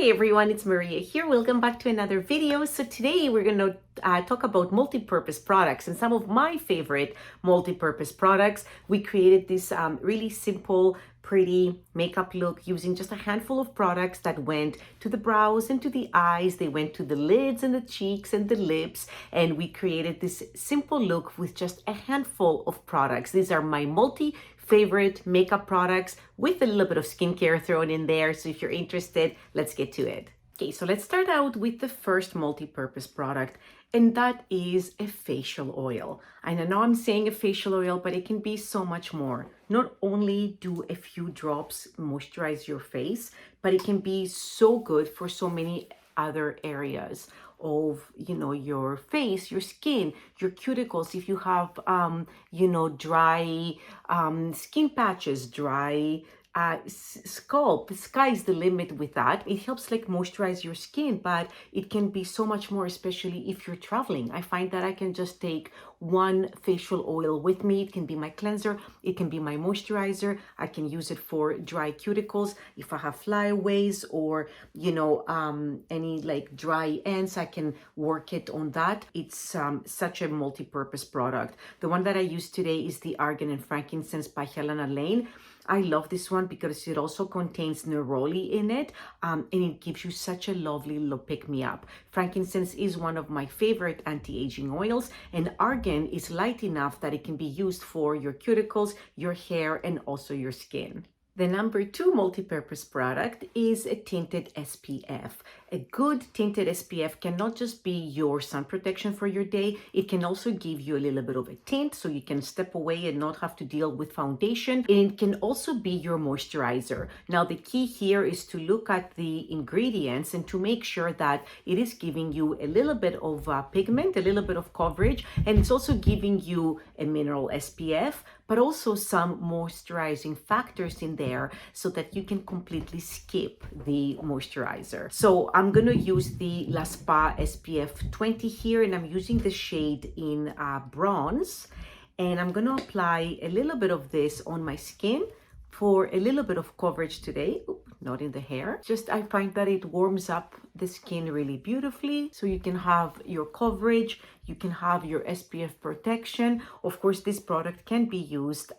Hey everyone, it's Maria here. Welcome back to another video. So today we're going to talk about multi-purpose products and some of my favorite multi-purpose products. We created this really simple, pretty makeup look using just a handful of products that went to the brows and to the eyes. They went to the lids and the cheeks and the lips, and we created this simple look with just a handful of products. These are my favorite makeup products with a little bit of skincare thrown in there. So if you're interested, let's get to it. Okay, so let's start out with the first multi-purpose product, and that is a facial oil. And I know I'm saying a facial oil, but it can be so much more. Not only do a few drops moisturize your face, but it can be so good for so many other areas of your face, your skin, your cuticles. If you have dry skin patches, dry scalp, sky's the limit with that. It helps like moisturize your skin, but it can be so much more, especially if you're traveling. I find that I can just take one facial oil with me. It can be my cleanser, it can be my moisturizer. I can use it for dry cuticles. If I have flyaways or any like dry ends, I can work it on that. It's such a multi-purpose product. The one that I use today is the Argan and Frankincense by Helena. I love this one because it also contains neroli in it, and it gives you such a lovely little pick-me-up. Frankincense is one of my favorite anti-aging oils, and Argan is light enough that it can be used for your cuticles, your hair, and also your skin. The number 2 multi-purpose product is a tinted SPF. A good tinted SPF can not just be your sun protection for your day, it can also give you a little bit of a tint so you can step away and not have to deal with foundation. And it can also be your moisturizer. Now the key here is to look at the ingredients and to make sure that it is giving you a little bit of pigment, a little bit of coverage, and it's also giving you a mineral SPF, but also some moisturizing factors in there so that you can completely skip the moisturizer. So I'm gonna use the LASPA SPF 20 here, and I'm using the shade in bronze, and I'm gonna apply a little bit of this on my skin for a little bit of coverage today. Not in the hair. Just I find that it warms up the skin really beautifully. So you can have your coverage, you can have your SPF protection. Of course, this product can be used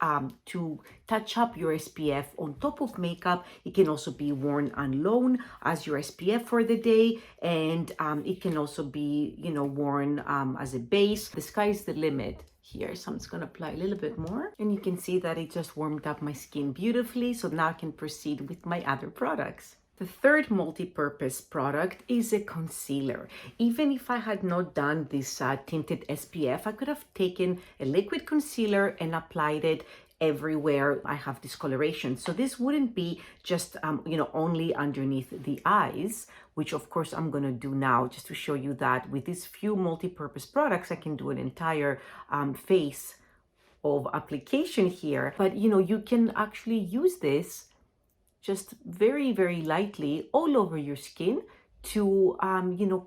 to touch up your SPF on top of makeup. It can also be worn alone as your SPF for the day, and it can also be worn as a base. The sky is the limit here, so I'm just going to apply a little bit more, and you can see that it just warmed up my skin beautifully. So now I can proceed with my other products. The third multi-purpose product is a concealer. Even if I had not done this tinted SPF, I could have taken a liquid concealer and applied it everywhere I have discoloration. So this wouldn't be just only underneath the eyes, which of course I'm gonna do now just to show you that with these few multi-purpose products I can do an entire face of application here. But you can actually use this just very, very lightly all over your skin to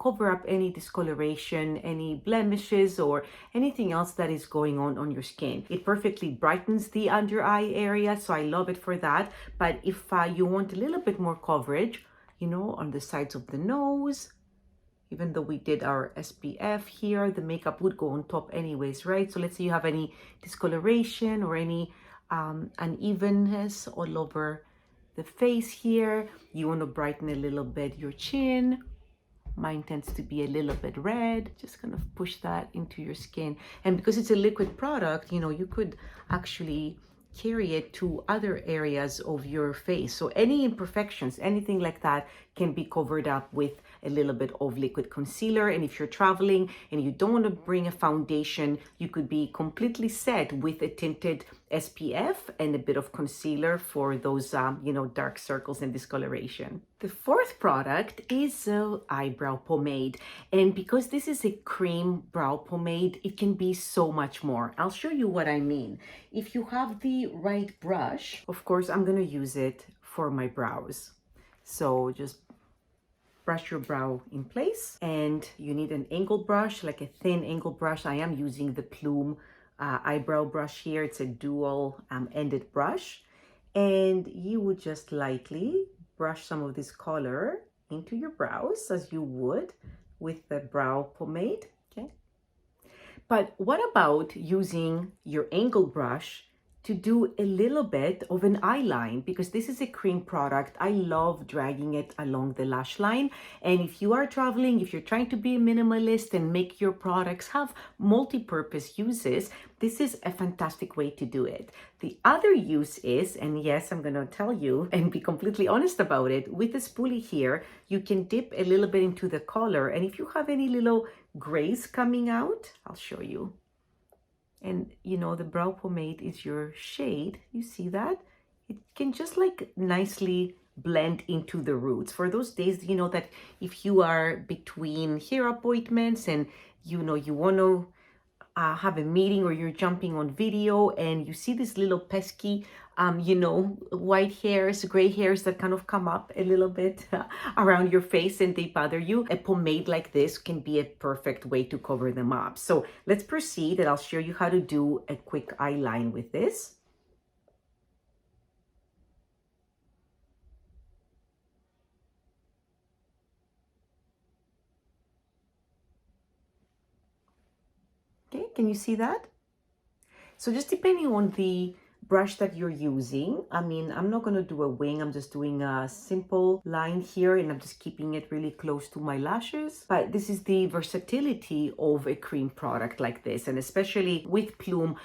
cover up any discoloration, any blemishes, or anything else that is going on your skin. It perfectly brightens the under eye area, so I love it for that. But if you want a little bit more coverage, on the sides of the nose, even though we did our SPF here, the makeup would go on top anyways, right? So let's say you have any discoloration or any unevenness all over the face here, you want to brighten a little bit your chin. Mine tends to be a little bit red. Just kind of push that into your skin. And because it's a liquid product, you could actually carry it to other areas of your face. So any imperfections, anything like that can be covered up with a little bit of liquid concealer. And if you're traveling and you don't want to bring a foundation, you could be completely set with a tinted SPF and a bit of concealer for those dark circles and discoloration. The fourth product is an eyebrow pomade, and because this is a cream brow pomade, it can be so much more. I'll show you what I mean. If you have the right brush, of course I'm going to use it for my brows. So just brush your brow in place, and you need an angle brush, like a thin angle brush. I am using the Plume eyebrow brush here. It's a dual ended brush, and you would just lightly brush some of this color into your brows as you would with the brow pomade, okay? But what about using your angle brush to do a little bit of an eye line? Because this is a cream product. I love dragging it along the lash line. And if you are traveling, if you're trying to be a minimalist and make your products have multi-purpose uses, this is a fantastic way to do it. The other use is, and yes, I'm going to tell you and be completely honest about it, with the spoolie here, you can dip a little bit into the color. And if you have any little grays coming out, I'll show you. And you know, the brow pomade is your shade. You see that? It can just like nicely blend into the roots. For those days, you know, that if you are between hair appointments and you know, you want to have a meeting or you're jumping on video and you see this little pesky, you know, white hairs, gray hairs that kind of come up a little bit around your face and they bother you, a pomade like this can be a perfect way to cover them up. So let's proceed and I'll show you how to do a quick eye line with this. Okay, can you see that? So just depending on the brush that you're using, I mean, I'm not going to do a wing, I'm just doing a simple line here and I'm just keeping it really close to my lashes. But this is the versatility of a cream product like this, and especially with Plume,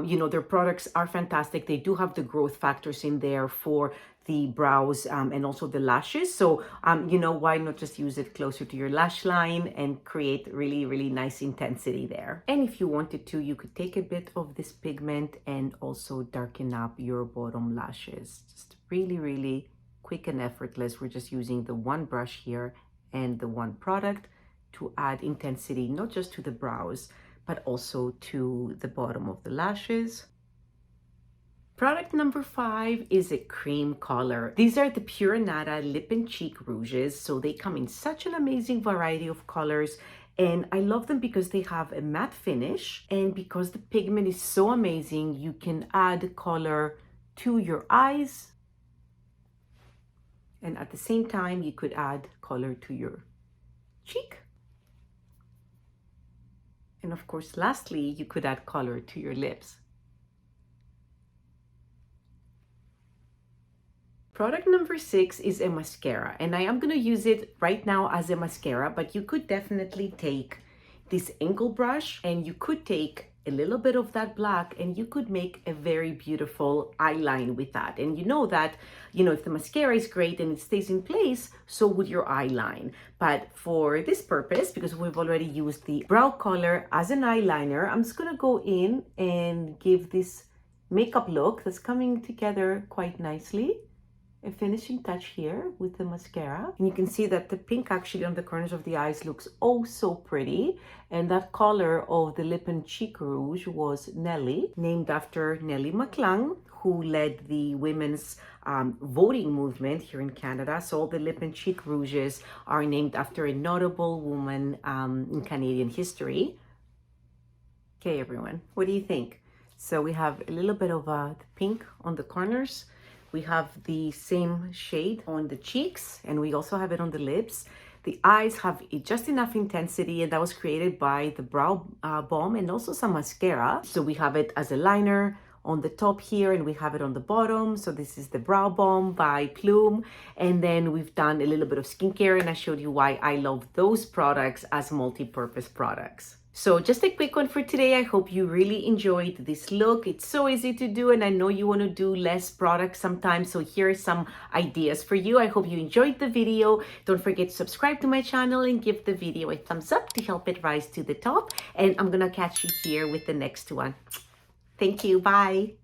you know, their products are fantastic. They do have the growth factors in there for the brows and also the lashes. So, you know, why not just use it closer to your lash line and create really, really nice intensity there. And if you wanted to, you could take a bit of this pigment and also darken up your bottom lashes. Just really, really quick and effortless. We're just using the one brush here and the one product to add intensity, not just to the brows, but also to the bottom of the lashes. Product number 5 is a cream color. These are the Pure Anada Lip and Cheek Rouges. So they come in such an amazing variety of colors. And I love them because they have a matte finish. And because the pigment is so amazing, you can add color to your eyes. And at the same time, you could add color to your cheek. And of course, lastly, you could add color to your lips. Product number 6 is a mascara, and I am going to use it right now as a mascara, but you could definitely take this angle brush and you could take a little bit of that black and you could make a very beautiful eyeline with that. And you know that, you know, if the mascara is great and it stays in place, so would your eyeline. But for this purpose, because we've already used the brow color as an eyeliner, I'm just going to go in and give this makeup look that's coming together quite nicely. A finishing touch here with the mascara, and you can see that the pink actually on the corners of the eyes looks oh so pretty. And that color of the lip and cheek rouge was Nellie, named after Nellie McClung, who led the women's voting movement here in Canada. So all the lip and cheek rouges are named after a notable woman in Canadian history. Okay, everyone, what do you think? So we have a little bit of pink on the corners. We have the same shade on the cheeks, and we also have it on the lips. The eyes have just enough intensity, and that was created by the brow balm and also some mascara. So we have it as a liner on the top here, and we have it on the bottom. So this is the brow balm by Plume. And then we've done a little bit of skincare, and I showed you why I love those products as multi-purpose products. So just a quick one for today. I hope you really enjoyed this look. It's so easy to do, and I know you want to do less products sometimes. So here are some ideas for you. I hope you enjoyed the video. Don't forget to subscribe to my channel and give the video a thumbs up to help it rise to the top. And I'm going to catch you here with the next one. Thank you. Bye.